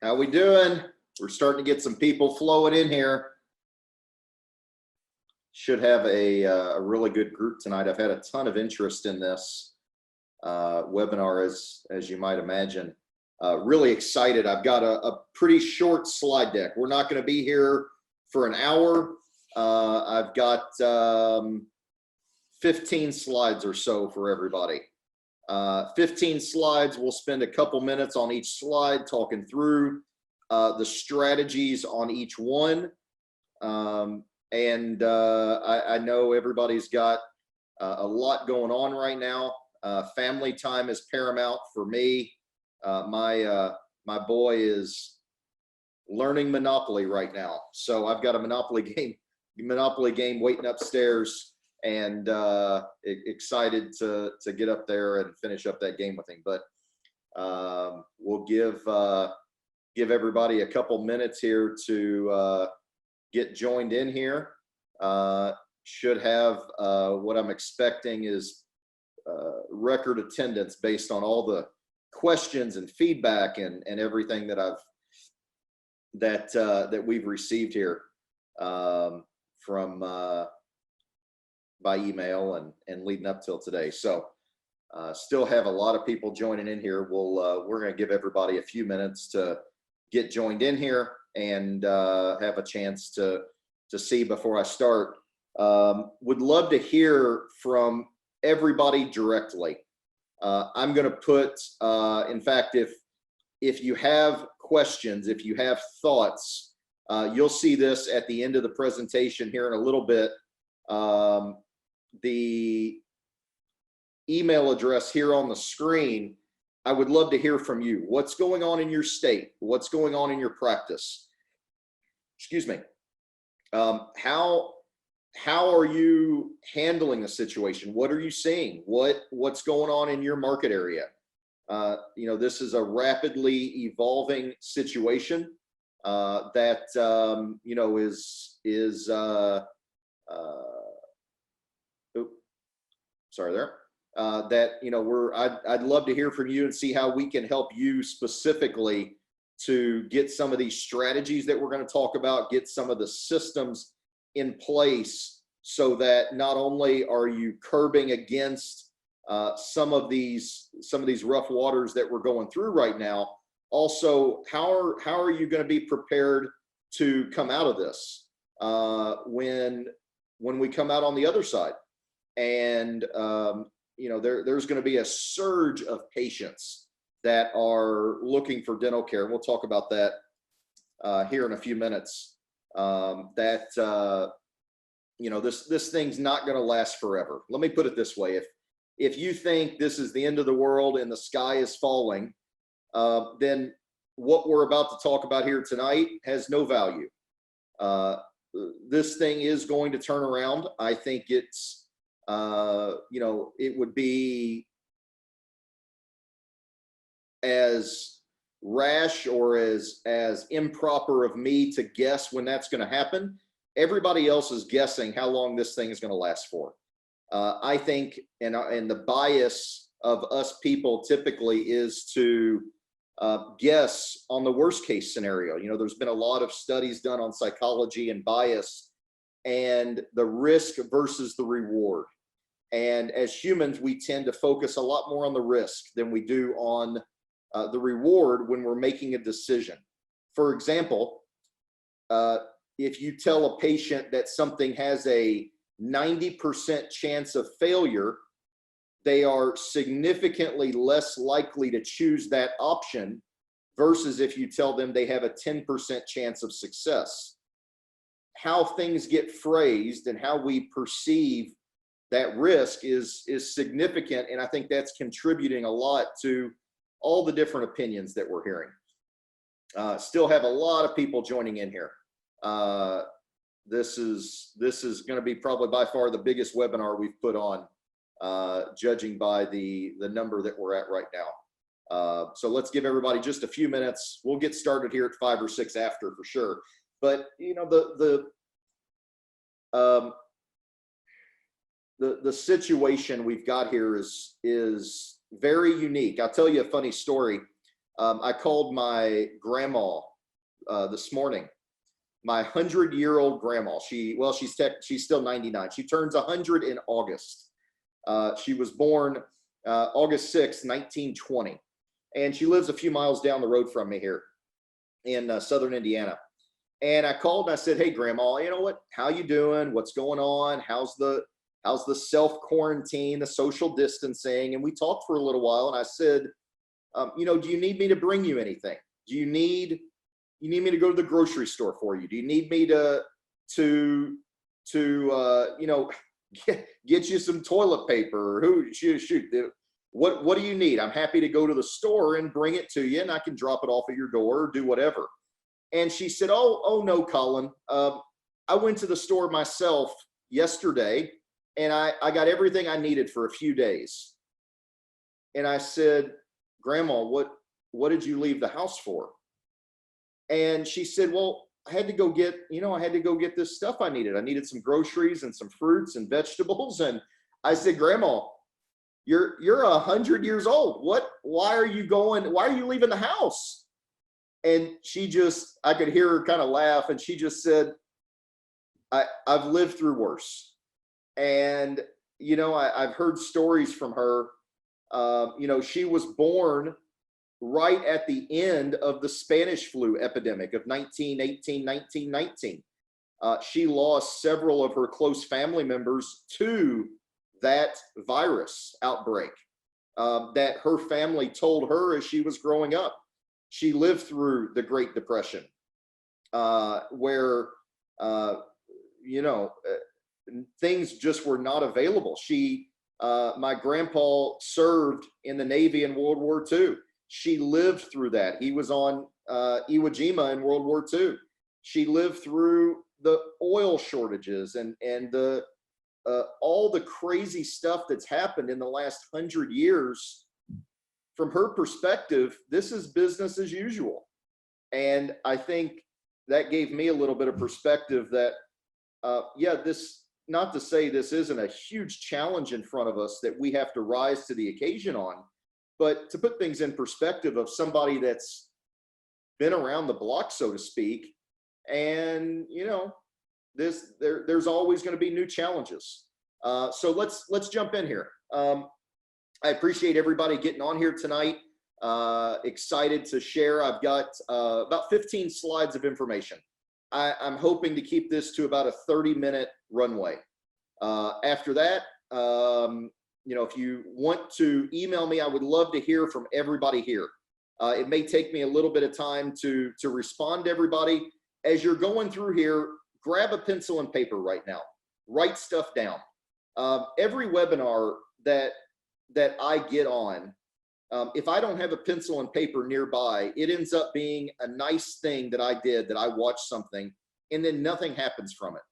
How we doing? We're starting to get some people flowing in here. Should have a really good group tonight. I've had a ton of interest in this webinar, as you might imagine. Really excited. I've got a pretty short slide deck. We're not going to be here for an hour. I've got 15 slides or so for everybody. 15 slides. We'll spend a couple minutes on each slide talking through the strategies on each one. I know everybody's got a lot going on right now. Family time is paramount for me. My boy is learning Monopoly right now, so I've got a Monopoly game waiting upstairs, and excited to get up there and finish up that game with him. But we'll give everybody a couple minutes here to get joined in here. Should have what I'm expecting is record attendance based on all the questions and feedback and everything that we've received here from by email and leading up till today. So still have a lot of people joining in here. We're going to give everybody a few minutes to get joined in here and have a chance to see before I start. Would love to hear from everybody directly. I'm going to put, in fact, if you have questions, if you have thoughts, you'll see this at the end of the presentation here in a little bit. The email address here on the screen, I would love to hear from you. What's going on in your state? What's going on in your practice? Excuse me. How are you handling the situation? What are you seeing? What's going on in your market area? This is a rapidly evolving situation that I'd love to hear from you and see how we can help you specifically to get some of these strategies that we're going to talk about, get some of the systems in place so that not only are you curbing against some of these rough waters that we're going through right now, also how are you going to be prepared to come out of this when we come out on the other side? And there's going to be a surge of patients that are looking for dental care. We'll talk about that here in a few minutes. This thing's not going to last forever. Let me put it this way: if you think this is the end of the world and the sky is falling, then what we're about to talk about here tonight has no value. This thing is going to turn around. I think it's it would be as rash or as improper of me to guess when that's going to happen. Everybody else is guessing how long this thing is going to last for. I think, and the bias of us people typically is to guess on the worst case scenario. There's been a lot of studies done on psychology and bias and the risk versus the reward. And as humans, we tend to focus a lot more on the risk than we do on the reward when we're making a decision. For example, if you tell a patient that something has a 90% chance of failure, they are significantly less likely to choose that option versus if you tell them they have a 10% chance of success. How things get phrased and how we perceive that risk is significant, and I think that's contributing a lot to all the different opinions that we're hearing. Still have a lot of people joining in here. This is going to be probably by far the biggest webinar we've put on, judging by the number that we're at right now. So let's give everybody just a few minutes. We'll get started here at 5 or 6 after for sure. But the situation we've got here is very unique. I'll tell you a funny story. I called my grandma this morning, my 100-year-old grandma. She's still 99. She turns 100 in August. She was born August 6th, 1920, and she lives a few miles down the road from me here in southern Indiana. And I called and I said, "Hey, Grandma, you know what? How you doing? What's going on? How's the self quarantine, the social distancing?" And we talked for a little while. And I said, "Do you need me to bring you anything? Do you need me to go to the grocery store for you? Do you need me to get you some toilet paper? What do you need? I'm happy to go to the store and bring it to you, and I can drop it off at your door or do whatever." And she said, "Oh no, Colin. I went to the store myself yesterday, and I got everything I needed for a few days." And I said, "Grandma, what did you leave the house for?" And she said, "Well, I had to go get this stuff I needed. I needed some groceries and some fruits and vegetables." And I said, "Grandma, you're 100 years old. Why are you leaving the house?" And I could hear her kind of laugh, and she just said, I've lived through worse. And, I've heard stories from her. She was born right at the end of the Spanish flu epidemic of 1918, 1919. She lost several of her close family members to that virus outbreak that her family told her as she was growing up. She lived through the Great Depression, where things just were not available. My grandpa served in the Navy in World War II. She lived through that. He was on Iwo Jima in World War II. She lived through the oil shortages and the all the crazy stuff that's happened in the last 100 years. From her perspective, this is business as usual. And I think that gave me a little bit of perspective that, not to say this isn't a huge challenge in front of us that we have to rise to the occasion on, but to put things in perspective of somebody that's been around the block, so to speak. And, there's always going to be new challenges. So let's jump in here. I appreciate everybody getting on here tonight. Excited to share. I've got about 15 slides of information. I'm hoping to keep this to about a 30-minute runway. After that, if you want to email me, I would love to hear from everybody here. It may take me a little bit of time to respond to everybody. As you're going through here, grab a pencil and paper right now. Write stuff down. Every webinar that I get on, if I don't have a pencil and paper nearby, it ends up being a nice thing that I did, that I watched something and then nothing happens from it.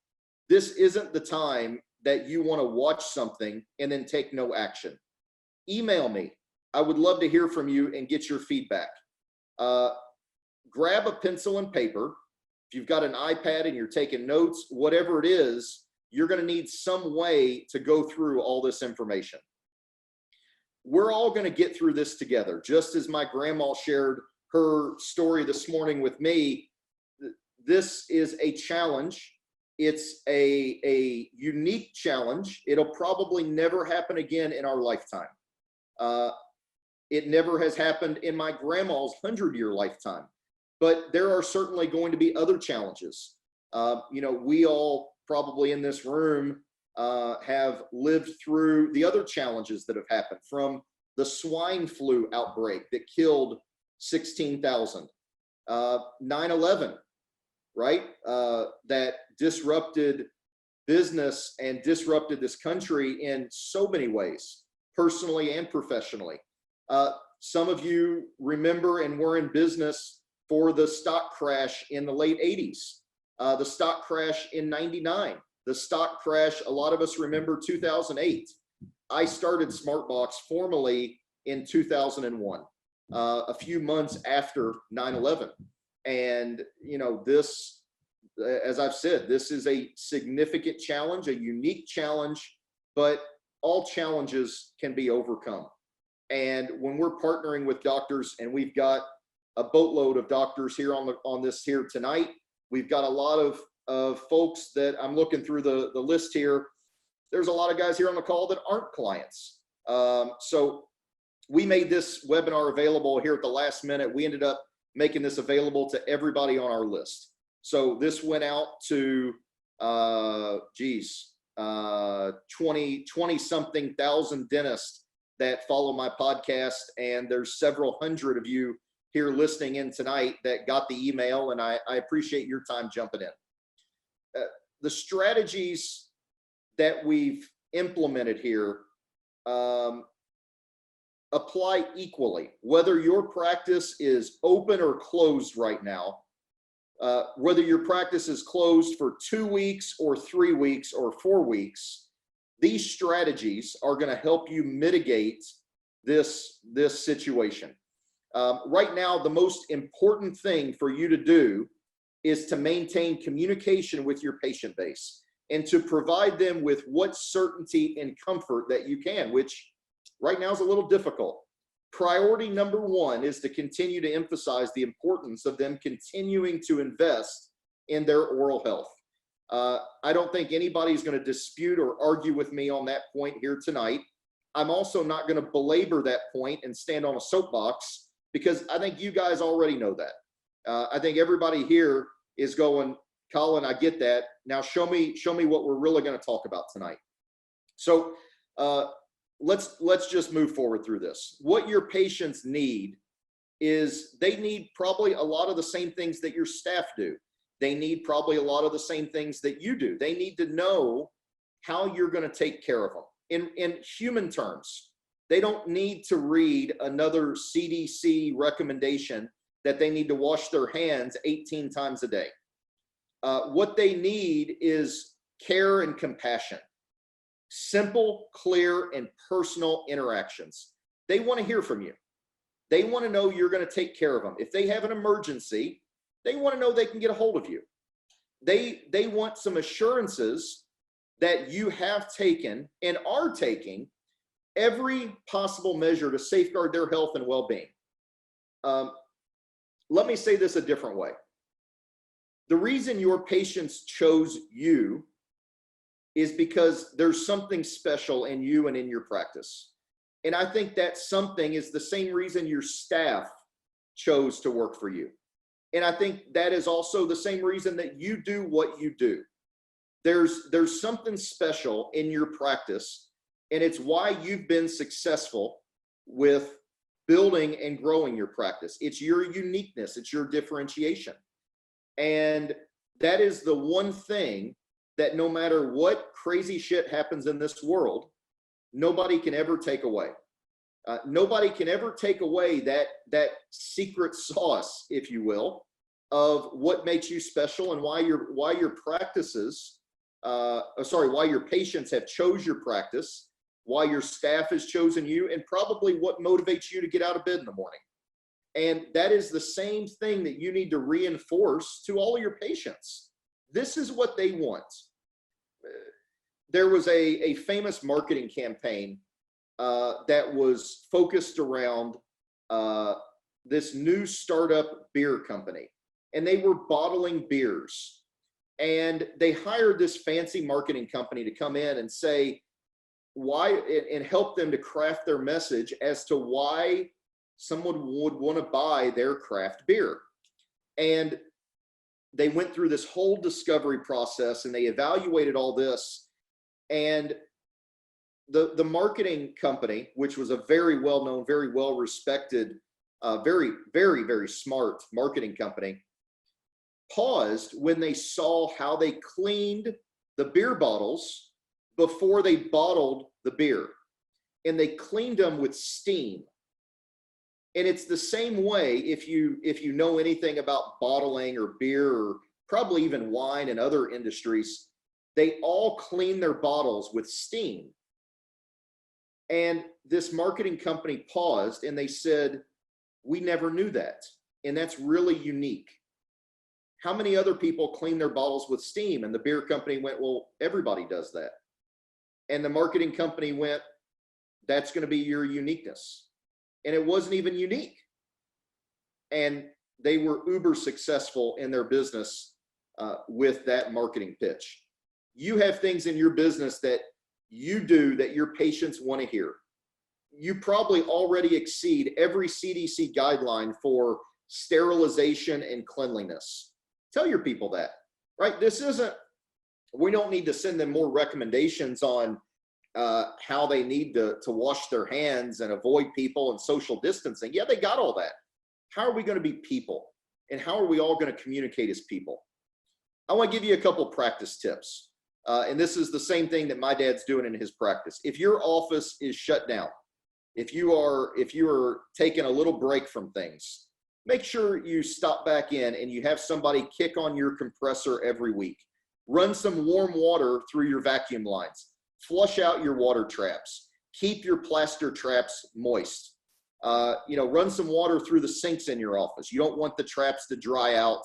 This isn't the time that you want to watch something and then take no action. Email me. I would love to hear from you and get your feedback. Grab a pencil and paper. If you've got an iPad and you're taking notes, whatever it is, you're going to need some way to go through all this information. We're all going to get through this together. Just as my grandma shared her story this morning with me, this is a challenge. It's a unique challenge. It'll probably never happen again in our lifetime. It never has happened in my grandma's 100-year lifetime, but there are certainly going to be other challenges. We all probably in this room have lived through the other challenges that have happened, from the swine flu outbreak that killed 16,000, 9/11, right? That disrupted business and disrupted this country in so many ways, personally and professionally. Some of you remember and were in business for the stock crash in the late 80s, the stock crash in 99, the stock crash, a lot of us remember 2008. I started Smartbox formally in 2001, a few months after 9/11. And, this, as I've said, this is a significant challenge, a unique challenge, but all challenges can be overcome. And when we're partnering with doctors and we've got a boatload of doctors here on this here tonight. We've got a lot of folks that I'm looking through the list here. There's a lot of guys here on the call that aren't clients. So we made this webinar available here at the last minute. We ended up making this available to everybody on our list. So this went out to 20 something thousand dentists that follow my podcast, and there's several hundred of you here listening in tonight that got the email, and I appreciate your time jumping in. The strategies that we've implemented here apply equally, whether your practice is open or closed right now, whether your practice is closed for 2 weeks or 3 weeks or 4 weeks. These strategies are going to help you mitigate this situation. Right now, the most important thing for you to do is to maintain communication with your patient base and to provide them with what certainty and comfort that you can, which right now is a little difficult. Priority number one is to continue to emphasize the importance of them continuing to invest in their oral health. I don't think anybody's going to dispute or argue with me on that point here tonight. I'm also not going to belabor that point and stand on a soapbox, because I think you guys already know that. I think everybody here is going, Colin, I get that. Now show me what we're really going to talk about tonight. So let's just move forward through this. What your patients need is they need probably a lot of the same things that your staff do. They need probably a lot of the same things that you do. They need to know how you're going to take care of them. In human terms, they don't need to read another CDC recommendation that they need to wash their hands 18 times a day. What they need is care and compassion. Simple, clear, and personal interactions. They want to hear from you. They want to know you're going to take care of them. If they have an emergency, they want to know they can get a hold of you. They want some assurances that you have taken and are taking every possible measure to safeguard their health and well-being. Let me say this a different way. The reason your patients chose you is because there's something special in you and in your practice. And I think that something is the same reason your staff chose to work for you. And I think that is also the same reason that you do what you do. There's something special in your practice, and it's why you've been successful with building and growing your practice. It's your uniqueness, it's your differentiation. And that is the one thing that no matter what crazy shit happens in this world, nobody can ever take away. Nobody can ever take away that secret sauce, if you will, of what makes you special and why your practices, why your patients have chose your practice, why your staff has chosen you, and probably what motivates you to get out of bed in the morning. And that is the same thing that you need to reinforce to all of your patients. This is what they want. There was a famous marketing campaign that was focused around this new startup beer company, and they were bottling beers. And they hired this fancy marketing company to come in and say why, and help them to craft their message as to why someone would want to buy their craft beer. And they went through this whole discovery process and they evaluated all this. And the marketing company, which was a very well-known, very well-respected, very, very, very smart marketing company, paused when they saw how they cleaned the beer bottles before they bottled the beer. And they cleaned them with steam. And it's the same way if you know anything about bottling or beer or probably even wine and other industries, they all clean their bottles with steam. And this marketing company paused and they said, we never knew that. And that's really unique. How many other people clean their bottles with steam? And the beer company went, well, everybody does that. And the marketing company went, that's going to be your uniqueness. And it wasn't even unique. And they were uber successful in their business with that marketing pitch. You have things in your business that you do that your patients want to hear. You probably already exceed every CDC guideline for sterilization and cleanliness. Tell your people that, right? This isn't, we don't need to send them more recommendations on how they need to wash their hands and avoid people and social distancing. Yeah, they got all that. How are we going to be people? And how are we all going to communicate as people? I want to give you a couple practice tips. And this is the same thing that my dad's doing in his practice. If your office is shut down, if you are taking a little break from things, make sure you stop back in and you have somebody kick on your compressor every week. Run some warm water through your vacuum lines. Flush out your water traps. Keep your plaster traps moist. Run some water through the sinks in your office. You don't want the traps to dry out,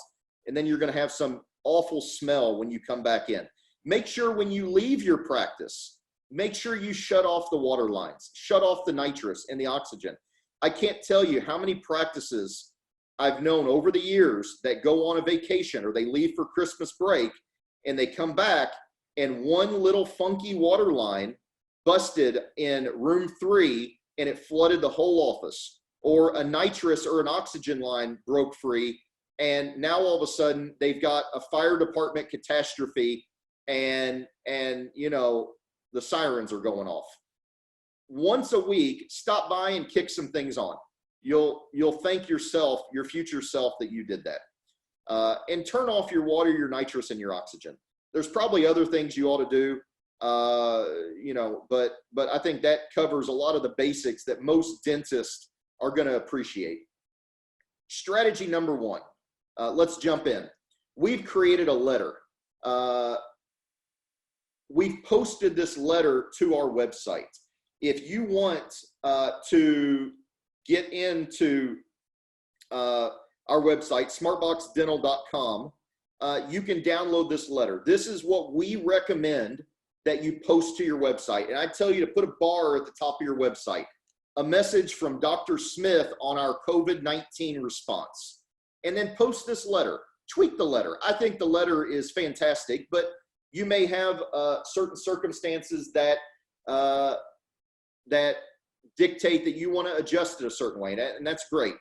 and then you're going to have some awful smell when you come back in. Make sure when you leave your practice, make sure you shut off the water lines, shut off the nitrous and the oxygen. I can't tell you how many practices I've known over the years that go on a vacation or they leave for Christmas break and they come back and one little funky water line busted in room 3 and it flooded the whole office, or a nitrous or an oxygen line broke free. And now all of a sudden they've got a fire department catastrophe and the sirens are going off. Once a week, stop by and kick some things on. You'll thank yourself, your future self, that you did that. And turn off your water, your nitrous, and your oxygen. There's probably other things you ought to do, but I think that covers a lot of the basics that most dentists are going to appreciate. Strategy number 1. Let's jump in. We've created a letter. We've posted this letter to our website. If you want to get into our website, smartboxdental.com, you can download this letter. This is what we recommend that you post to your website. And I tell you to put a bar at the top of your website, a message from Dr. Smith on our COVID-19 response, and then post this letter. Tweak the letter. I think the letter is fantastic, but you may have certain circumstances that dictate that you want to adjust it a certain way, and that's great.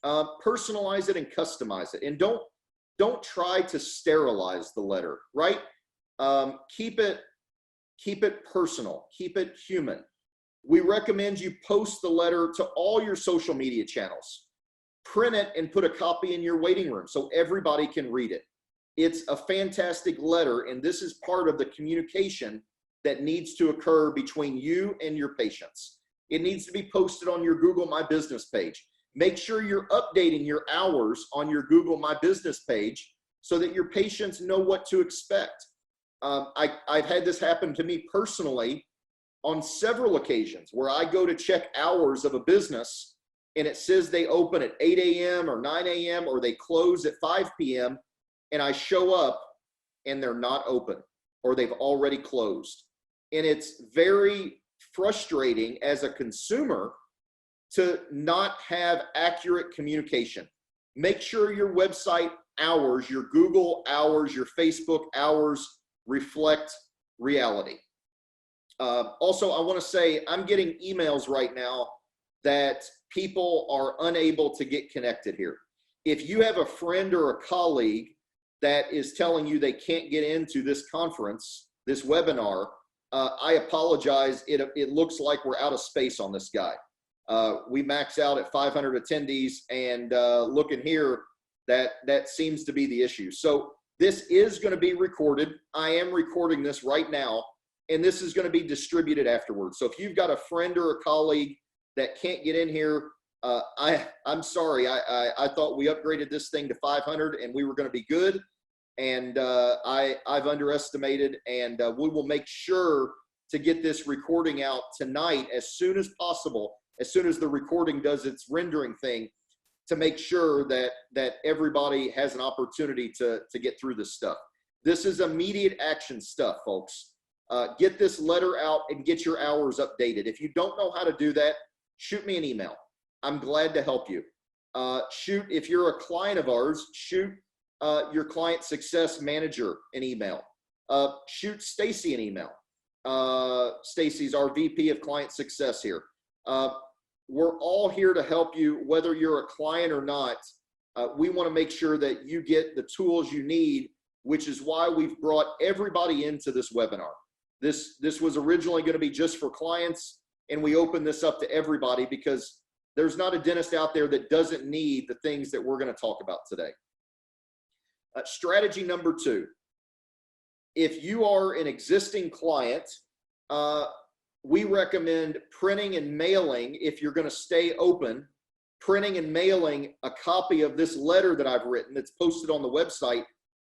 Personalize it and customize it, and don't try to sterilize the letter, right? Keep it personal, keep it human. We recommend you post the letter to all your social media channels. Print it and put a copy in your waiting room so everybody can read it. It's a fantastic letter, and this is part of the communication that needs to occur between you and your patients. It needs to be posted on your Google My Business page. Make sure you're updating your hours on your Google My Business page so that your patients know what to expect. I've had this happen to me personally on several occasions where I go to check hours of a business and it says they open at 8 a.m. or 9 a.m. or they close at 5 p.m. and I show up and they're not open or they've already closed. And it's very frustrating as a consumer to not have accurate communication. Make sure your website hours, your Google hours, your Facebook hours reflect reality. Also, I want to say I'm getting emails right now that people are unable to get connected here. If you have a friend or a colleague that is telling you they can't get into this conference, this webinar, I apologize. It looks like we're out of space on this guy. We max out at 500 attendees, and looking here, that seems to be the issue. So this is going to be recorded. I am recording this right now, and this is going to be distributed afterwards. So if you've got a friend or a colleague that can't get in here, I'm sorry. I thought we upgraded this thing to 500 and we were going to be good. And I've underestimated, and we will make sure to get this recording out tonight as soon as possible, as soon as the recording does its rendering thing, to make sure that everybody has an opportunity to get through this stuff. This is immediate action stuff, folks. Get this letter out and get your hours updated. If you don't know how to do that, shoot me an email. I'm glad to help you. Shoot, if you're a client of ours, shoot your client success manager an email. Shoot Stacy an email. Stacy's our VP of client success here. We're all here to help you, whether you're a client or not. We want to make sure that you get the tools you need, which is why we've brought everybody into this webinar. This was originally going to be just for clients, and we opened this up to everybody because there's not a dentist out there that doesn't need the things that we're going to talk about today. Strategy number 2. If you are an existing client, we recommend printing and mailing, if you're going to stay open, printing and mailing a copy of this letter that I've written that's posted on the website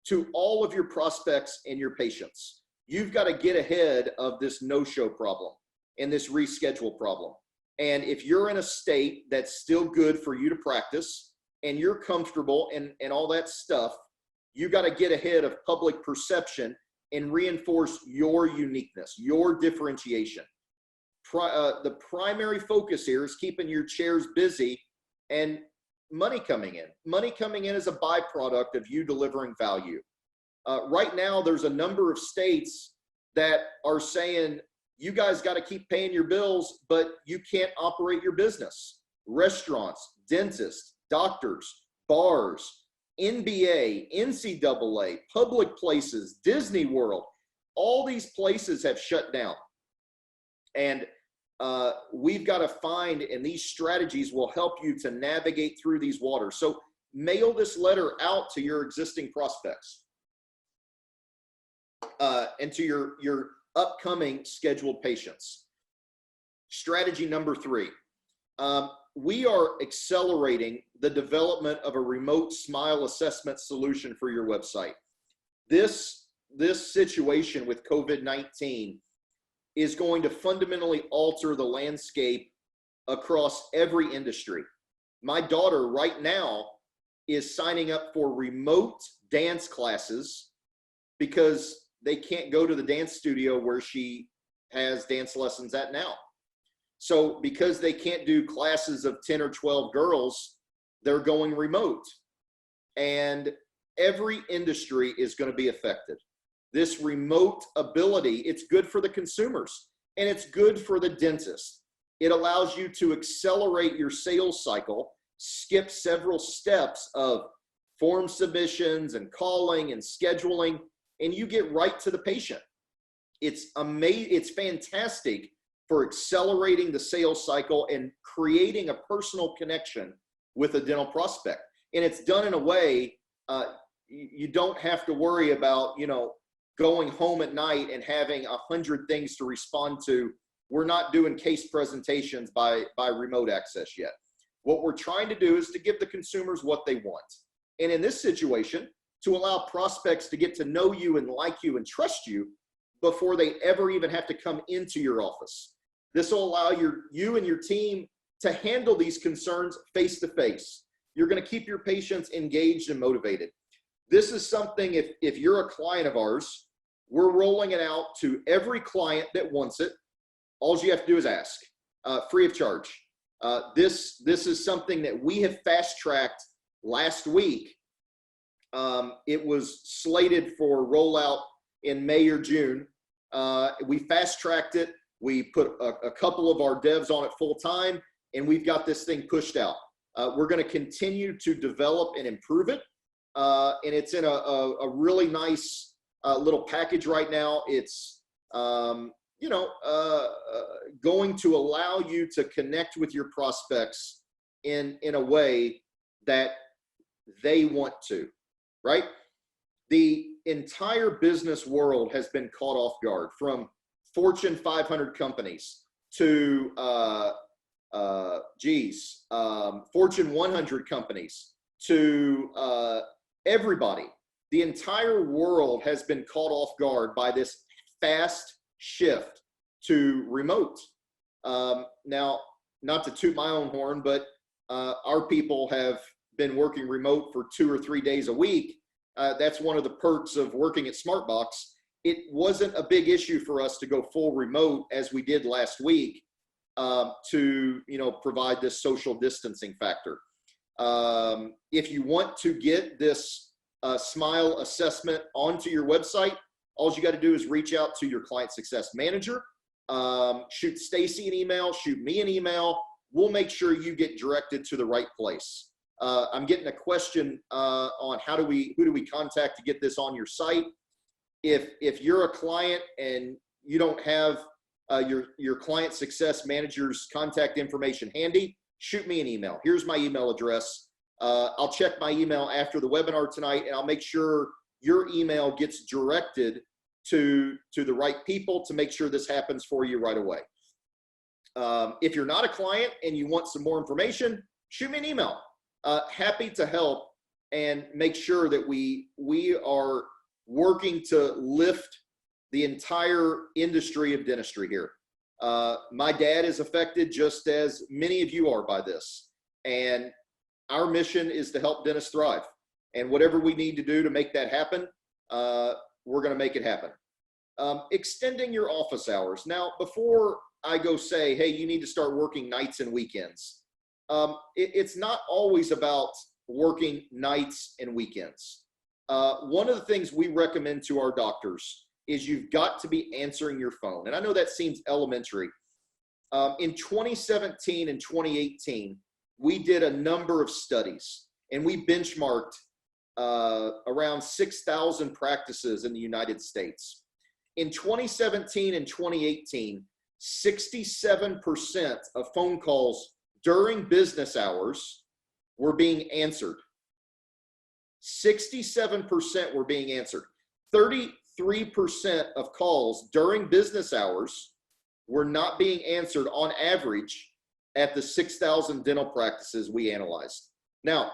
to all of your prospects and your patients. You've got to get ahead of this no-show problem and this reschedule problem. And if you're in a state that's still good for you to practice and you're comfortable and all that stuff, you got to get ahead of public perception and reinforce your uniqueness, your differentiation. The primary focus here is keeping your chairs busy and money coming in. Money coming in is a byproduct of you delivering value. Right now, there's a number of states that are saying, you guys got to keep paying your bills, but you can't operate your business. Restaurants, dentists, doctors, bars, NBA, NCAA, public places, Disney World, all these places have shut down. And we've got to find, and these strategies will help you to navigate through these waters. So mail this letter out to your existing prospects and to your upcoming scheduled patients. Strategy number 3. We are accelerating the development of a remote smile assessment solution for your website. This situation with COVID-19 is going to fundamentally alter the landscape across every industry. My daughter right now is signing up for remote dance classes because they can't go to the dance studio where she has dance lessons at now. So because they can't do classes of 10 or 12 girls, they're going remote. And every industry is going to be affected. This remote ability, it's good for the consumers and it's good for the dentist. It allows you to accelerate your sales cycle, skip several steps of form submissions and calling and scheduling, and you get right to the patient. It's amazing. It's fantastic for accelerating the sales cycle and creating a personal connection with a dental prospect. And it's done in a way you don't have to worry about, going home at night and having 100 things to respond to. We're not doing case presentations by remote access yet. What we're trying to do is to give the consumers what they want. And in this situation, to allow prospects to get to know you and like you and trust you before they ever even have to come into your office. This will allow you and your team to handle these concerns face to face. You're going to keep your patients engaged and motivated. This is something, if you're a client of ours, we're rolling it out to every client that wants it. All you have to do is ask, free of charge. This is something that we have fast-tracked last week. It was slated for rollout in May or June. We fast-tracked it. We put a couple of our devs on it full-time, and we've got this thing pushed out. We're going to continue to develop and improve it. And it's in a really nice little package right now. It's, going to allow you to connect with your prospects in a way that they want to, right? The entire business world has been caught off guard, from Fortune 500 companies to, Fortune 100 companies to everybody. The entire world has been caught off guard by this fast shift to remote. Now, not to toot my own horn, but our people have been working remote for 2 or 3 days a week. That's one of the perks of working at Smartbox. It wasn't a big issue for us to go full remote as we did last week to provide this social distancing factor. If you want to get this Smile assessment onto your website, all you got to do is reach out to your client success manager, shoot Stacy an email, shoot me an email. We'll make sure you get directed to the right place. I'm getting a question on who do we contact to get this on your site. If you're a client and you don't have your client success manager's contact information handy, shoot me an email. Here's my email address. I'll check my email after the webinar tonight, and I'll make sure your email gets directed to the right people to make sure this happens for you right away. If you're not a client and you want some more information, shoot me an email. Happy to help and make sure that we are working to lift the entire industry of dentistry here. My dad is affected just as many of you are by this. And our mission is to help dentists thrive. And whatever we need to do to make that happen, we're going to make it happen. Extending your office hours. Now, before I go say, hey, you need to start working nights and weekends, it's not always about working nights and weekends. One of the things we recommend to our doctors is you've got to be answering your phone. And I know that seems elementary. In 2017 and 2018, we did a number of studies, and we benchmarked around 6,000 practices in the United States. In 2017 and 2018, 67% of phone calls during business hours were being answered. 67% were being answered. 33% of calls during business hours were not being answered on average at the 6,000 dental practices we analyzed. Now,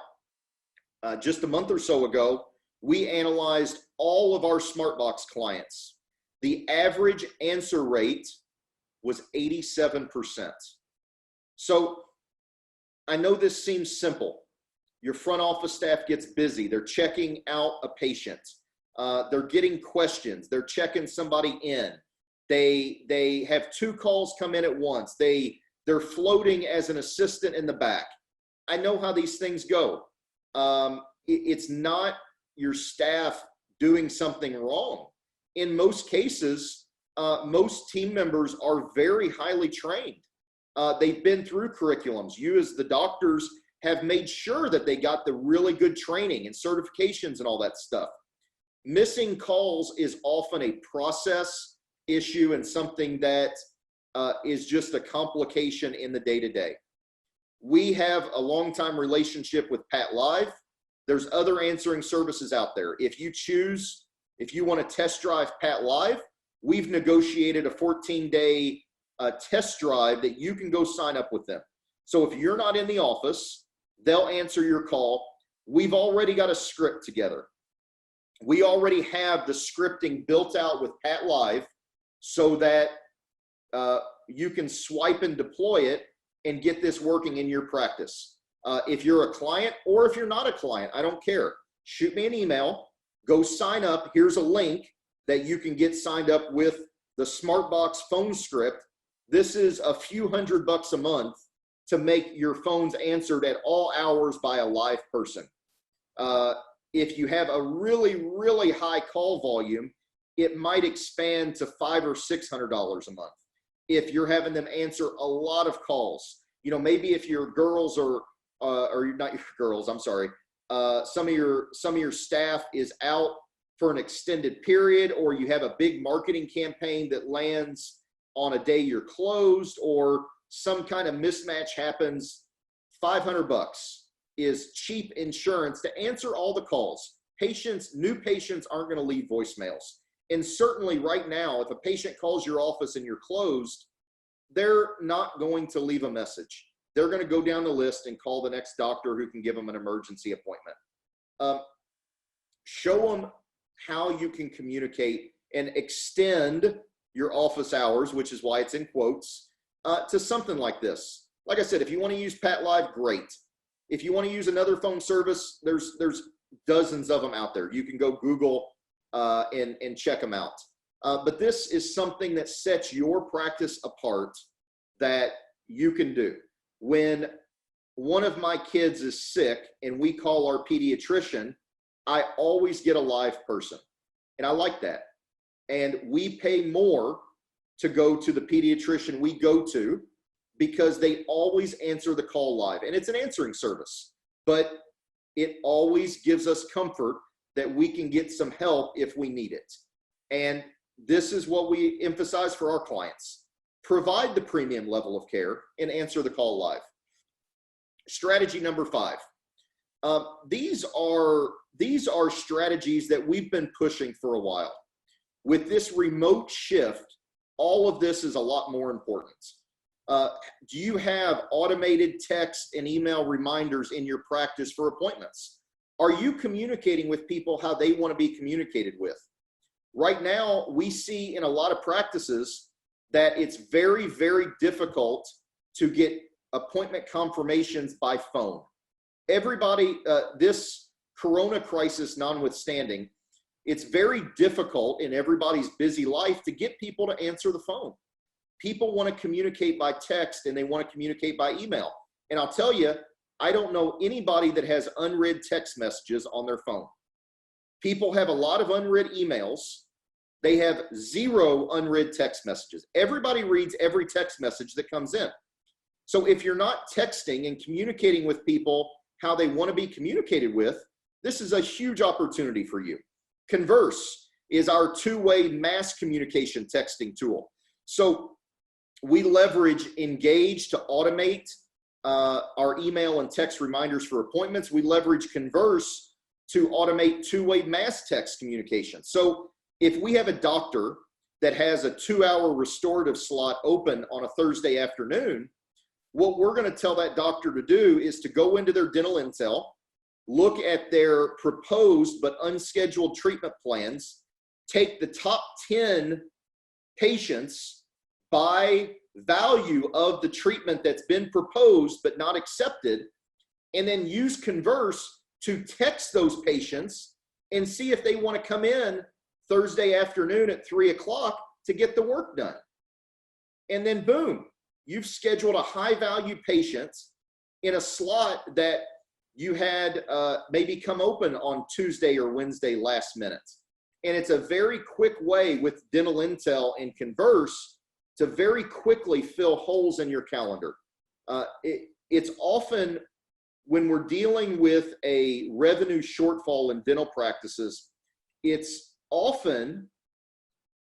just a month or so ago, we analyzed all of our Smartbox clients. The average answer rate was 87%. So I know this seems simple. Your front office staff gets busy. They're checking out a patient. They're getting questions. They're checking somebody in. They have 2 calls come in at once. They're floating as an assistant in the back. I know how these things go. It's not your staff doing something wrong. In most cases, most team members are very highly trained. They've been through curriculums. You as the doctors have made sure that they got the really good training and certifications and all that stuff. Missing calls is often a process issue and something that is just a complication in the day-to-day. We have a long-time relationship with Pat Live. There's other answering services out there. If you want to test drive Pat Live, we've negotiated a 14-day test drive that you can go sign up with them. So if you're not in the office, they'll answer your call. We've already got a script together. We already have the scripting built out with Pat Live so that you can swipe and deploy it and get this working in your practice. If you're a client or if you're not a client, I don't care. Shoot me an email, go sign up. Here's a link that you can get signed up with the Smartbox phone script. This is a few $100 a month to make your phones answered at all hours by a live person. If you have a really, really high call volume, it might expand to $500 or $600 a month. If you're having them answer a lot of calls, maybe if your girls or not your girls, I'm sorry, some of your staff is out for an extended period, or you have a big marketing campaign that lands on a day you're closed, or some kind of mismatch happens, $500 is cheap insurance to answer all the calls. New patients aren't going to leave voicemails. And certainly right now, if a patient calls your office and you're closed, they're not going to leave a message. They're going to go down the list and call the next doctor who can give them an emergency appointment. Show them how you can communicate and extend your office hours, which is why it's in quotes, to something like this. Like I said, if you want to use Pat Live, great. If you want to use another phone service, there's dozens of them out there. You can go Google and check them out. But this is something that sets your practice apart that you can do. When one of my kids is sick and we call our pediatrician, I always get a live person. And I like that. And we pay more to go to the pediatrician we go to because they always answer the call live. And it's an answering service, but it always gives us comfort that we can get some help if we need it. And this is what we emphasize for our clients. Provide the premium level of care and answer the call live. Strategy number 5. These are strategies that we've been pushing for a while. With this remote shift, all of this is a lot more important. Do you have automated text and email reminders in your practice for appointments? Are you communicating with people how they want to be communicated with? Right now, we see in a lot of practices that it's very, very difficult to get appointment confirmations by phone. Everybody, this Corona crisis notwithstanding, it's very difficult in everybody's busy life to get people to answer the phone. People want to communicate by text and they want to communicate by email. And I'll tell you, I don't know anybody that has unread text messages on their phone. People have a lot of unread emails. They have 0 unread text messages. Everybody reads every text message that comes in. So if you're not texting and communicating with people how they want to be communicated with, this is a huge opportunity for you. Converse is our 2-way mass communication texting tool. So we leverage Engage to automate our email and text reminders for appointments. We leverage Converse to automate 2-way mass text communication. So if we have a doctor that has a 2-hour restorative slot open on a Thursday afternoon, what we're going to tell that doctor to do is to go into their dental intel, look at their proposed but unscheduled treatment plans, take the top 10 patients by value of the treatment that's been proposed but not accepted, and then use Converse to text those patients and see if they want to come in Thursday afternoon at 3 o'clock to get the work done. And then boom, you've scheduled a high value patient in a slot that you had maybe come open on Tuesday or Wednesday last minute. And it's a very quick way with Dental Intel and Converse to very quickly fill holes in your calendar. It's often when we're dealing with a revenue shortfall in dental practices, it's often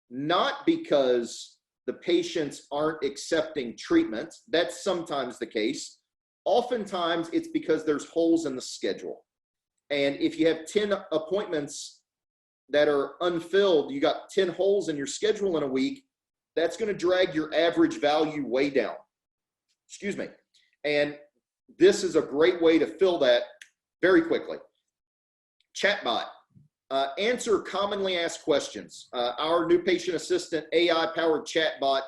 not because the patients aren't accepting treatment. That's sometimes the case. Oftentimes it's because there's holes in the schedule. And if you have 10 appointments that are unfilled, you got 10 holes in your schedule in a week, that's going to drag your average value way down. Excuse me. And this is a great way to fill that very quickly. Chatbot. Answer commonly asked questions. Our new patient assistant AI-powered chatbot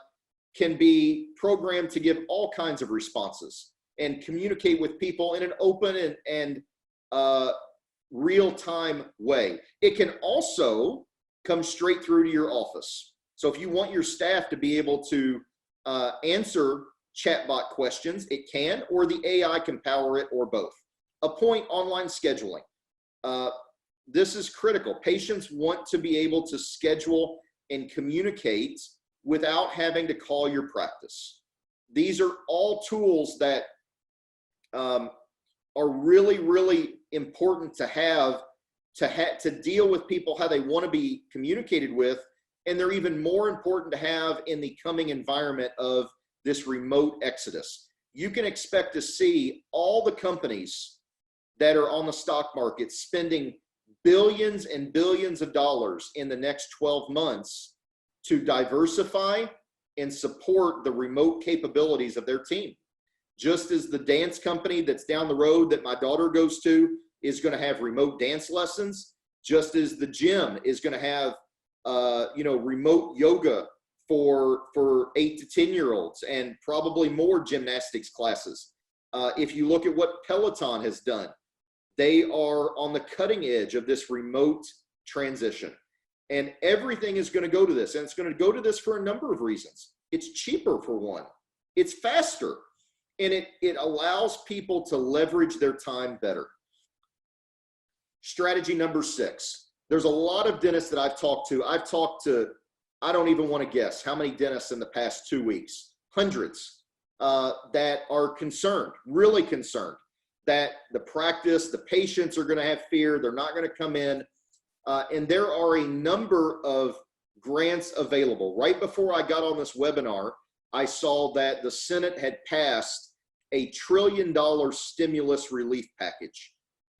can be programmed to give all kinds of responses and communicate with people in an open and real-time way. It can also come straight through to your office. So if you want your staff to be able to answer chatbot questions, it can, or the AI can power it, or both. Appoint online scheduling. This is critical. Patients want to be able to schedule and communicate without having to call your practice. These are all tools that are really, really important to have to deal with people how they want to be communicated with. And they're even more important to have in the coming environment of this remote exodus. You can expect to see all the companies that are on the stock market spending billions and billions of dollars in the next 12 months to diversify and support the remote capabilities of their team. Just as the dance company that's down the road that my daughter goes to is going to have remote dance lessons, just as the gym is going to have remote yoga for 8 to 10-year-olds and probably more gymnastics classes. If you look at what Peloton has done, they are on the cutting edge of this remote transition. And everything is going to go to this. And it's going to go to this for a number of reasons. It's cheaper, for one. It's faster. and it allows people to leverage their time better. Strategy number 6. There's a lot of dentists that I've talked to. I don't even want to guess how many dentists in the past 2 weeks, hundreds, that are concerned, really concerned, that the practice, the patients are going to have fear. They're not going to come in. And there are a number of grants available. Right before I got on this webinar, I saw that the Senate had passed a $1 trillion stimulus relief package.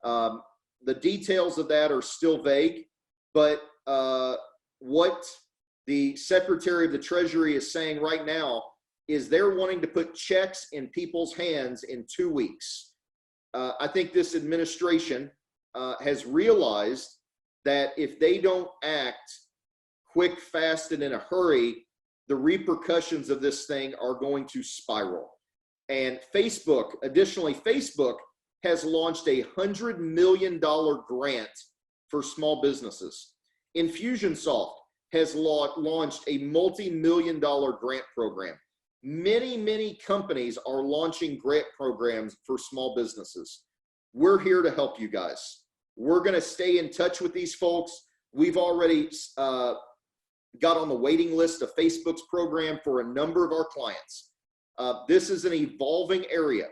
The details of that are still vague, but what the Secretary of the Treasury is saying right now is they're wanting to put checks in people's hands in 2 weeks. I think this administration has realized that if they don't act quick, fast, and in a hurry, the repercussions of this thing are going to spiral. And Facebook, additionally, Facebook has launched a $100 million grant for small businesses. Infusionsoft has launched a multi-million-dollar grant program. Many, many companies are launching grant programs for small businesses. We're here to help you guys. We're going to stay in touch with these folks. We've already got on the waiting list of Facebook's program for a number of our clients. This is an evolving area,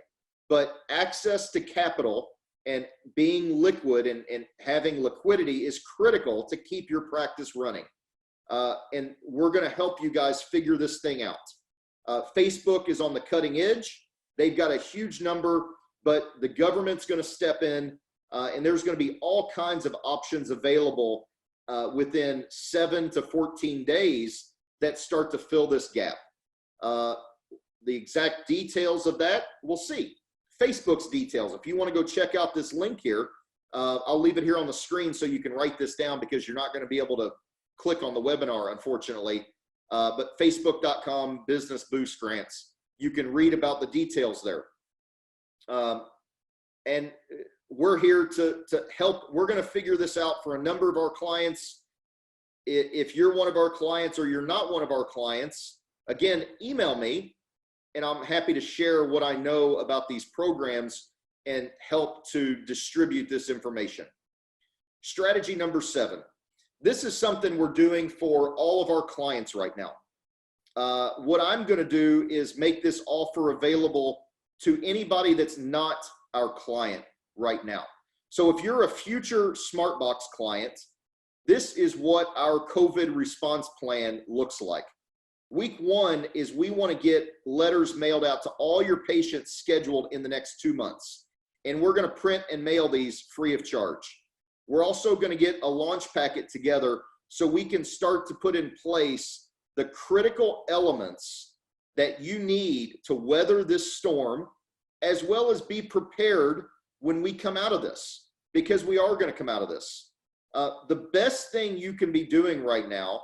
but access to capital and being liquid and having liquidity is critical to keep your practice running. And we're going to help you guys figure this thing out. Facebook is on the cutting edge. They've got a huge number, but the government's going to step in, and there's going to be all kinds of options available within 7 to 14 days that start to fill this gap. The exact details of that, we'll see. Facebook's details. If you want to go check out this link here, I'll leave it here on the screen so you can write this down because you're not going to be able to click on the webinar, unfortunately. But facebook.com business boost grants. You can read about the details there. And we're here to help. We're going to figure this out for a number of our clients. If you're one of our clients or you're not one of our clients, again, email me and I'm happy to share what I know about these programs and help to distribute this information. Strategy number 7. This is something we're doing for all of our clients right now. What I'm going to do is make this offer available to anybody that's not our client right now. So if you're a future Smartbox client, this is what our COVID response plan looks like. Week 1 is we want to get letters mailed out to all your patients scheduled in the next 2 months. And we're going to print and mail these free of charge. We're also going to get a launch packet together so we can start to put in place the critical elements that you need to weather this storm, as well as be prepared when we come out of this, because we are going to come out of this. The best thing you can be doing right now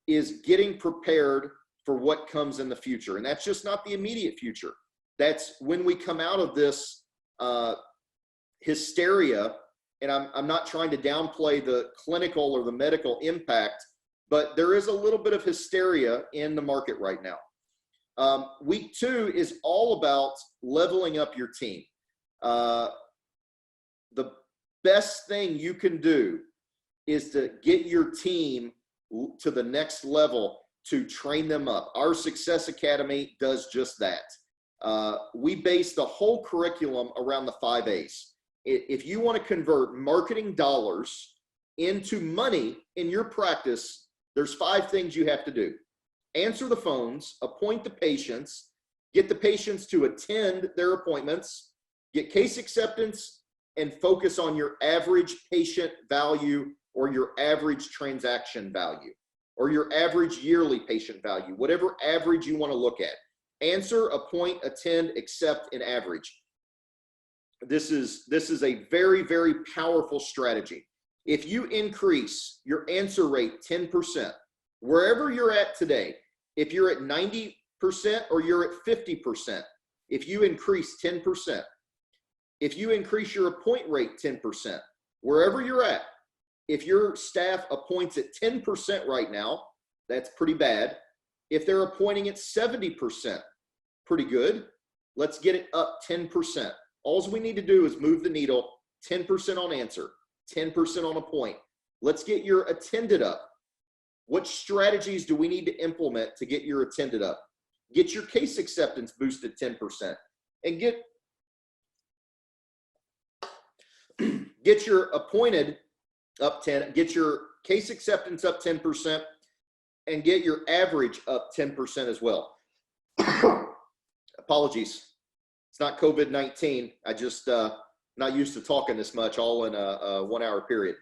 is getting prepared for what comes in the future. And that's just not the immediate future. That's when we come out of this hysteria. And I'm not trying to downplay the clinical or the medical impact, but there is a little bit of hysteria in the market right now. Week 2 is all about leveling up your team. The best thing you can do is to get your team to the next level, to train them up. Our Success Academy does just that. We base the whole curriculum around the 5 A's. If you want to convert marketing dollars into money in your practice, there's 5 things you have to do. Answer the phones, appoint the patients, get the patients to attend their appointments, get case acceptance, and focus on your average patient value or your average transaction value or your average yearly patient value, whatever average you want to look at. Answer, appoint, attend, accept, and average. This is a very, very powerful strategy. If you increase your answer rate 10%, wherever you're at today, if you're at 90% or you're at 50%, if you increase 10%, if you increase your appoint rate 10%, wherever you're at, if your staff appoints at 10% right now, that's pretty bad. If they're appointing at 70%, pretty good. Let's get it up 10%. All we need to do is move the needle 10% on answer, 10% on a point. Let's get your attended up. What strategies do we need to implement to get your attended up? Get your case acceptance boosted 10% and get your appointed up 10, get your case acceptance up 10% and get your average up 10% as well. Apologies. It's not COVID-19. I just not used to talking this much all in a 1 hour period.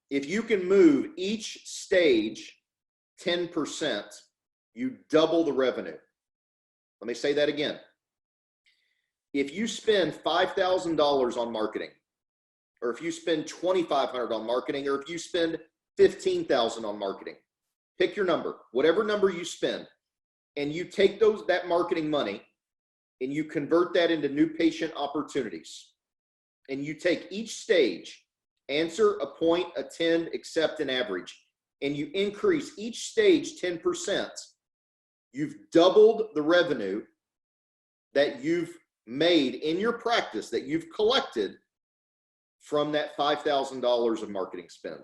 If you can move each stage 10%, you double the revenue. Let me say that again. If you spend $5,000 on marketing, or if you spend $2,500 on marketing, or if you spend $15,000 on marketing, pick your number, whatever number you spend, and you take that marketing money and you convert that into new patient opportunities. And you take each stage, answer, appoint, attend, accept, and average, and you increase each stage 10%, you've doubled the revenue that you've made in your practice, that you've collected from that $5,000 of marketing spend.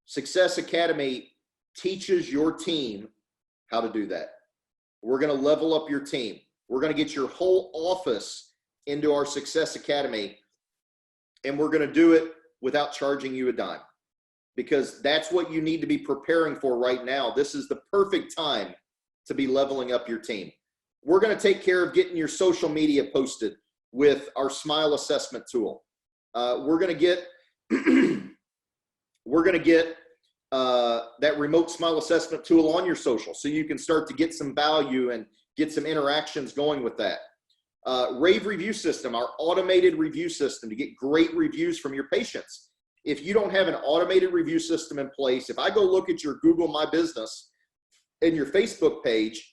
Success Academy teaches your team how to do that. We're going to level up your team. We're going to get your whole office into our Success Academy, and we're going to do it without charging you a dime, because that's what you need to be preparing for right now. This is the perfect time to be leveling up your team. We're going to take care of getting your social media posted with our Smile Assessment tool. We're going to get that remote Smile Assessment tool on your social, so you can start to get some value and get some interactions going with that. Rave review system, our automated review system to get great reviews from your patients. If you don't have an automated review system in place, if I go look at your Google My Business and your Facebook page,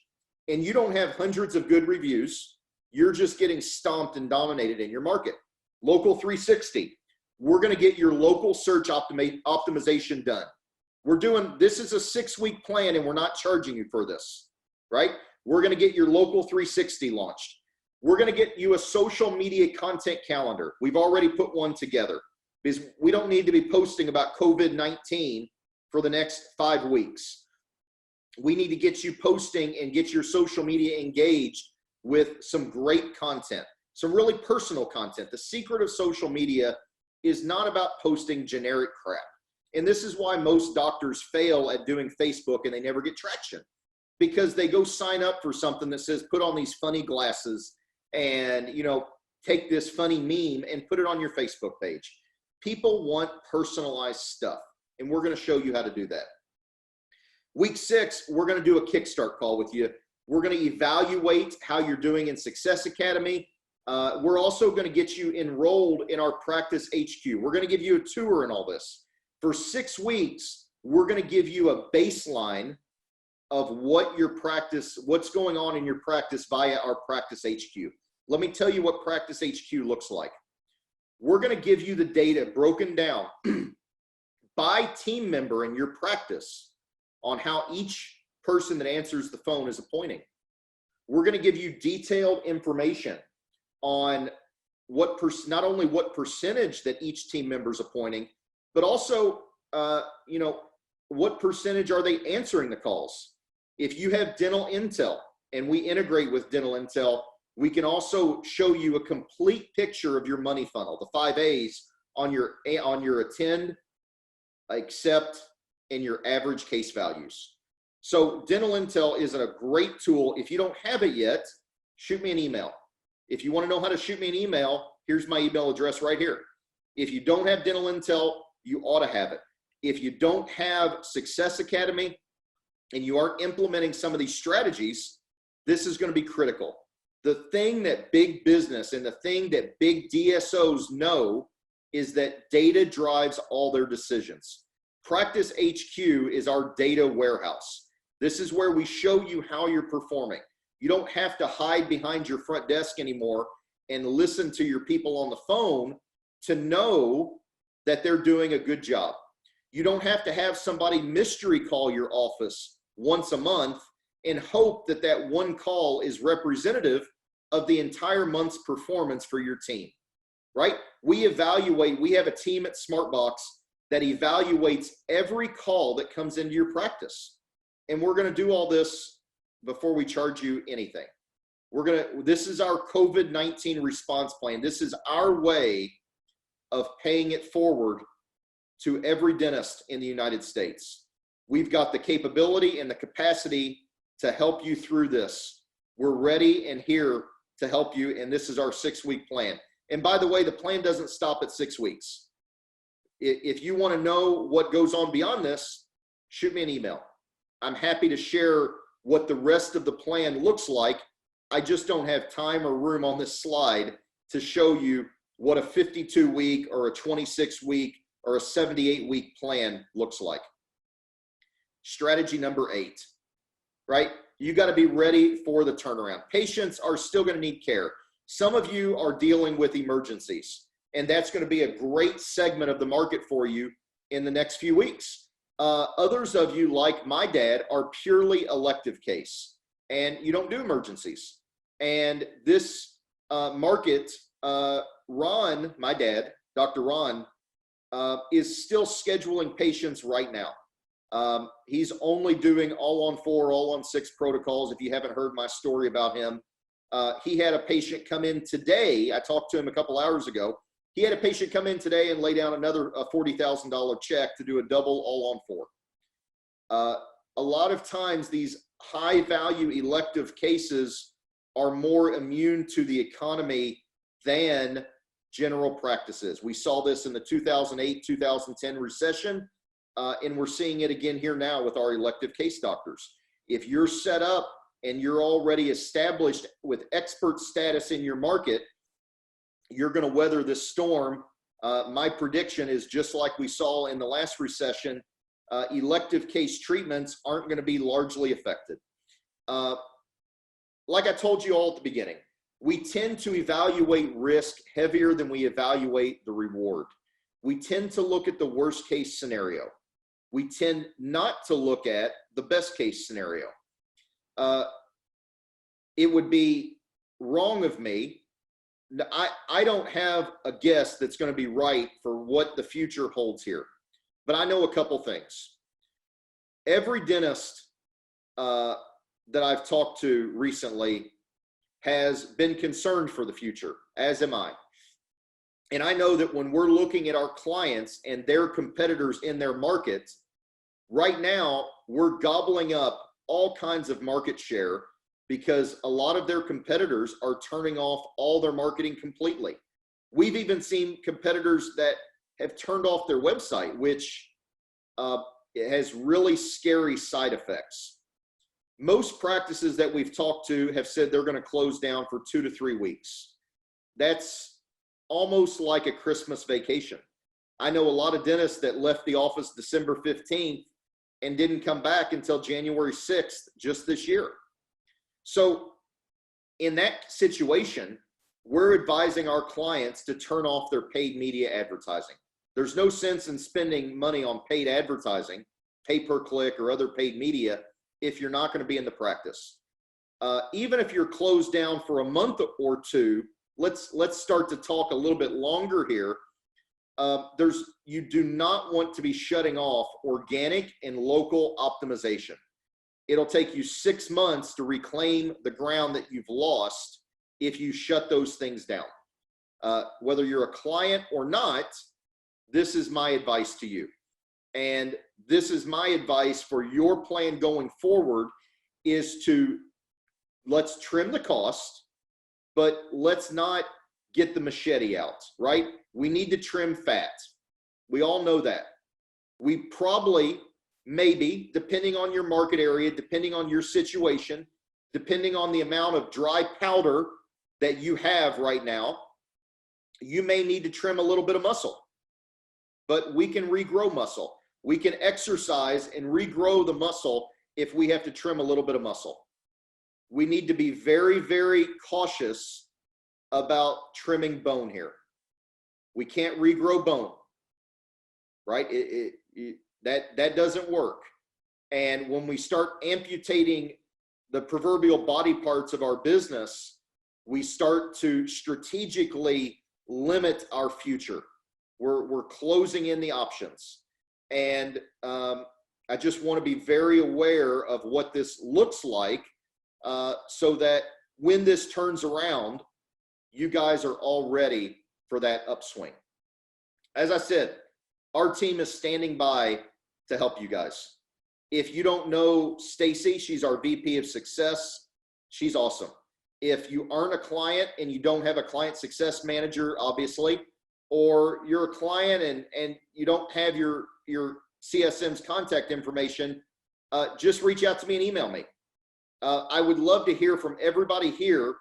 and you don't have hundreds of good reviews, you're just getting stomped and dominated in your market. Local 360, we're going to get your local search optimization done. This is a 6-week plan, and we're not charging you for this, right? We're going to get your local 360 launched. We're going to get you a social media content calendar. We've already put one together, because we don't need to be posting about COVID-19 for the next 5 weeks. We need to get you posting and get your social media engaged with some great content, some really personal content. The secret of social media is not about posting generic crap. And this is why most doctors fail at doing Facebook and they never get traction, because they go sign up for something that says, put on these funny glasses and, take this funny meme and put it on your Facebook page. People want personalized stuff, and we're going to show you how to do that. Week 6, we're going to do a kickstart call with you. We're going to evaluate how you're doing in Success Academy. We're also going to get you enrolled in our Practice HQ. We're going to give you a tour and all this. For 6 weeks, we're going to give you a baseline of what's going on in your practice via our Practice HQ. Let me tell you what Practice HQ looks like. We're going to give you the data broken down by team member in your practice on how each person that answers the phone is appointing. We're going to give you detailed information on not only what percentage that each team member is appointing, but also, what percentage are they answering the calls? If you have dental intel and we integrate with dental intel, we can also show you a complete picture of your money funnel, the 5 A's on your attend, accept, and your average case values. So dental intel is a great tool. If you don't have it yet, shoot me an email. If you want to know how to shoot me an email, here's my email address right here. If you don't have dental intel, you ought to have it. If you don't have Success Academy and you aren't implementing some of these strategies, this is going to be critical. The thing that big business and the thing that big DSOs know is that data drives all their decisions. Practice HQ is our data warehouse. This is where we show you how you're performing. You don't have to hide behind your front desk anymore and listen to your people on the phone to know that they're doing a good job. You don't have to have somebody mystery call your office once a month and hope that that one call is representative of the entire month's performance for your team, right? We evaluate, we have a team at Smartbox that evaluates every call that comes into your practice. And we're going to do all this before we charge you anything. This is our COVID-19 response plan. This is our way of paying it forward to every dentist in the United States. We've got the capability and the capacity to help you through this. We're ready and here to help you, and this is our 6-week plan. And by the way, the plan doesn't stop at 6 weeks. If you want to know what goes on beyond this, shoot me an email. I'm happy to share what the rest of the plan looks like. I just don't have time or room on this slide to show you what a 52-week or a 26-week or a 78-week plan looks like. Strategy number 8, right? You got to be ready for the turnaround. Patients are still going to need care. Some of you are dealing with emergencies, and that's going to be a great segment of the market for you in the next few weeks. Others of you, like my dad, are purely elective case, and you don't do emergencies. And this market, Ron, my dad, Dr. Ron, is still scheduling patients right now. He's only doing all on 4, all on 6 protocols. If you haven't heard my story about him, he had a patient come in today. I talked to him a couple hours ago. He had a patient come in today and lay down another $40,000 check to do a double all on 4. A lot of times these high value elective cases are more immune to the economy than general practices. We saw this in the 2008-2010 recession, and we're seeing it again here now with our elective case doctors. If you're set up and you're already established with expert status in your market, you're going to weather this storm. My prediction is just like we saw in the last recession, elective case treatments aren't going to be largely affected. Like I told you all at the beginning, we tend to evaluate risk heavier than we evaluate the reward. We tend to look at the worst case scenario. We tend not to look at the best case scenario. It would be wrong of me. I don't have a guess that's going to be right for what the future holds here, but I know a couple things. Every dentist that I've talked to recently has been concerned for the future, as am I. And I know that when we're looking at our clients and their competitors in their market, right now we're gobbling up all kinds of market share because a lot of their competitors are turning off all their marketing completely. We've even seen competitors that have turned off their website, which has really scary side effects. Most practices that we've talked to have said they're going to close down for 2 to 3 weeks. That's almost like a Christmas vacation. I know a lot of dentists that left the office December 15th and didn't come back until January 6th just this year. So in that situation, we're advising our clients to turn off their paid media advertising. There's no sense in spending money on paid advertising, pay-per-click or other paid media, if you're not going to be in the practice. Even if you're closed down for a month or 2, let's start to talk a little bit longer here. You do not want to be shutting off organic and local optimization. It'll take you 6 months to reclaim the ground that you've lost if you shut those things down. Whether you're a client or not, this is my advice to you. And this is my advice for your plan going forward, is to let's trim the cost, but let's not get the machete out, right? We need to trim fat. We all know that. We probably, maybe, depending on your market area, depending on your situation, depending on the amount of dry powder that you have right now, you may need to trim a little bit of muscle, but we can regrow muscle. We can exercise and regrow the muscle if we have to trim a little bit of muscle. We need to be very, very cautious about trimming bone here. We can't regrow bone, right? That doesn't work. And when we start amputating the proverbial body parts of our business, we start to strategically limit our future. We're closing in the options. And I just want to be very aware of what this looks like, so that when this turns around, you guys are all ready for that upswing. As I said, our team is standing by to help you guys. If you don't know Stacy, she's our VP of Success. She's awesome. If you aren't a client and you don't have a client success manager, obviously, or you're a client and you don't have your CSM's contact information, just reach out to me and email me. I would love to hear from everybody here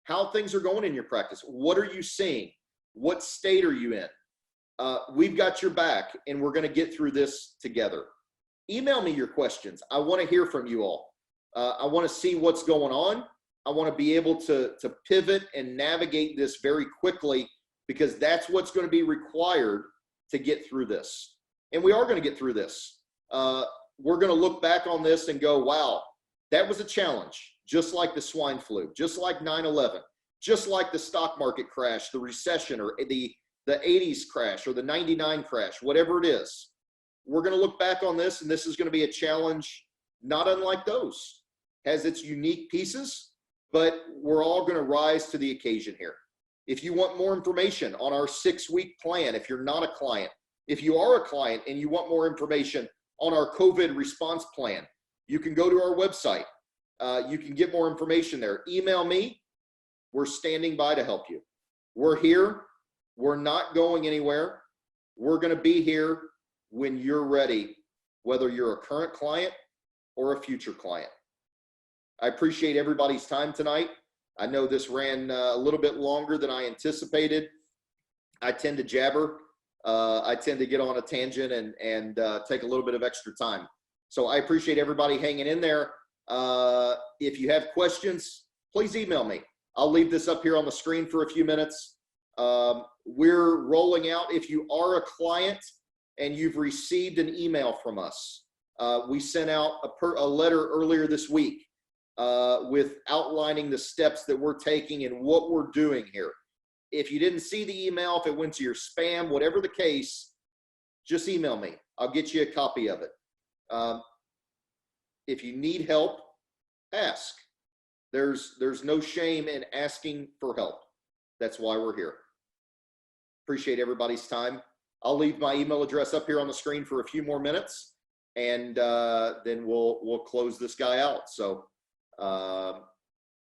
how things are going in your practice. What are you seeing? What state are you in? We've got your back, and we're going to get through this together. Email me your questions. I want to hear from you all. I want to see what's going on. I want to be able to pivot and navigate this very quickly, because that's what's going to be required to get through this. And we are going to get through this. We're going to look back on this and go, wow, that was a challenge, just like the swine flu, just like 9/11, just like the stock market crash, the recession, or the 80s crash, or the 99 crash, whatever it is. We're going to look back on this, and this is going to be a challenge not unlike those. Has its unique pieces, but we're all going to rise to the occasion here. If you want more information on our 6-week plan, if you're not a client, if you are a client and you want more information on our COVID response plan, you can go to our website. You can get more information there. Email me. We're standing by to help you. We're here. We're not going anywhere. We're going to be here when you're ready, whether you're a current client or a future client. I appreciate everybody's time tonight. I know this ran a little bit longer than I anticipated. I tend to jabber. I tend to get on a tangent and take a little bit of extra time. So I appreciate everybody hanging in there. If you have questions, please email me. I'll leave this up here on the screen for a few minutes. We're rolling out, if you are a client and you've received an email from us, we sent out a letter earlier this week with outlining the steps that we're taking and what we're doing here. If you didn't see the email, if it went to your spam, whatever the case, just email me. I'll get you a copy of it. If you need help, ask. There's no shame in asking for help. That's why we're here. Appreciate everybody's time. I'll leave my email address up here on the screen for a few more minutes, and then we'll close this guy out. So